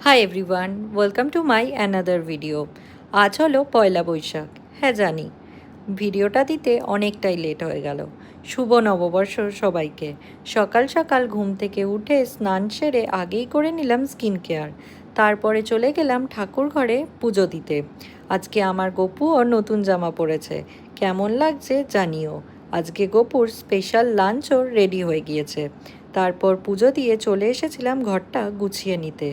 Hi everyone, welcome to my another video. আজ হলো পয়লা বৈশাখ। হ্যাঁ জানি, ভিডিওটা দিতে অনেকটাই লেট হয়ে গেল। শুভ নববর্ষ সবাইকে। সকাল সকাল ঘুম থেকে উঠে স্নান সেরে আগেই করে নিলাম স্কিন কেয়ার। তারপরে চলে গেলাম ঠাকুর ঘরে পুজো দিতে। আজকে আমার গপুও নতুন জামা পরেছে, কেমন লাগছে জানিও। আজকে গপুর স্পেশাল লাঞ্চও রেডি হয়ে গিয়েছে। তারপর পুজো দিয়ে চলে এসেছিলাম ঘরটা গুছিয়ে নিতে।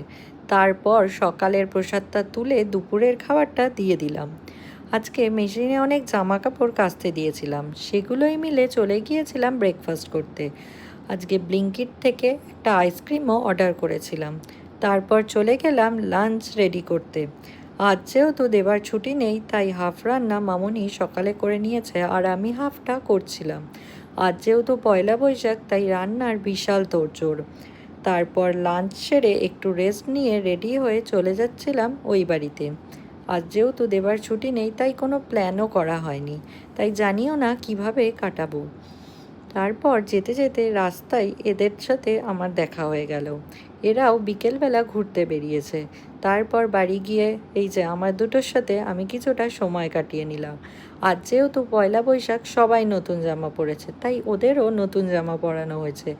তারপর সকালের প্রসাদটা তুলে দুপুরের খাবারটা দিয়ে দিলাম। আজকে মেশিনে অনেক জামা কাপড় কাচতে দিয়েছিলাম, সেগুলোই মিলে চলে গিয়েছিলাম ব্রেকফাস্ট করতে। আজকে ব্লিঙ্কিট থেকে একটা আইসক্রিমও অর্ডার করেছিলাম। তারপর চলে গেলাম লাঞ্চ রেডি করতে। আজ যেহেতু দেবার ছুটি নেই, তাই হাফ রান্না মামুনি সকালে করে নিয়েছে আর আমি হাফটা করছিলাম। আজ যেহেতু পয়লা বৈশাখ, তাই রান্নার বিশাল তোড়জোড়। তারপর লাঞ্চ সেরে একটু রেস্ট নিয়ে রেডি হয়ে চলে যাচ্ছিলাম ওই বাড়িতে। আজ যেহেতু দেবার ছুটি নেই, তাই কোনো প্ল্যানও করা হয়নি, তাই জানিও না কিভাবে কাটাবো। তারপর যেতে যেতে রাস্তায় এদের সাথে আমার দেখা হয়ে গেল। এরাও বিকেলবেলা ঘুরতে বেরিয়েছে। তারপর বাড়ি গিয়ে এই যে আমার দুটোর সাথে আমি কিছুটা সময় কাটিয়ে নিলাম। আজ যেহেতু পয়লা বৈশাখ, সবাই নতুন জামা পরেছে, তাই ওদেরও নতুন জামা পরানো হয়েছে।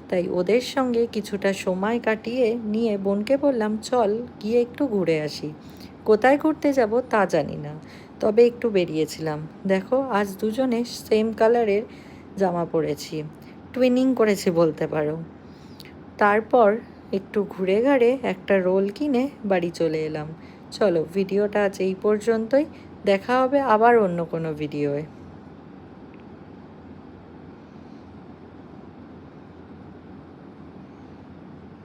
তাই ওদের সঙ্গে কিছুটা সময় কাটিয়ে নিয়ে বোনকে বললাম, চল গিয়ে একটু ঘুরে আসি। কোথায় ঘুরতে যাব তা জানি না, তবে একটু বেরিয়েছিলাম। দেখো, আজ দুজনে সেম কালারের জামা পরেছি, টুইনিং করেছি বলতে পারো। তারপর একটু ঘুরে ঘাড়ে একটা রোল কিনে বাড়ি চলে এলাম। চলো, ভিডিওটা আজ এই পর্যন্তই। দেখা হবে আবার অন্য কোনো ভিডিওয়।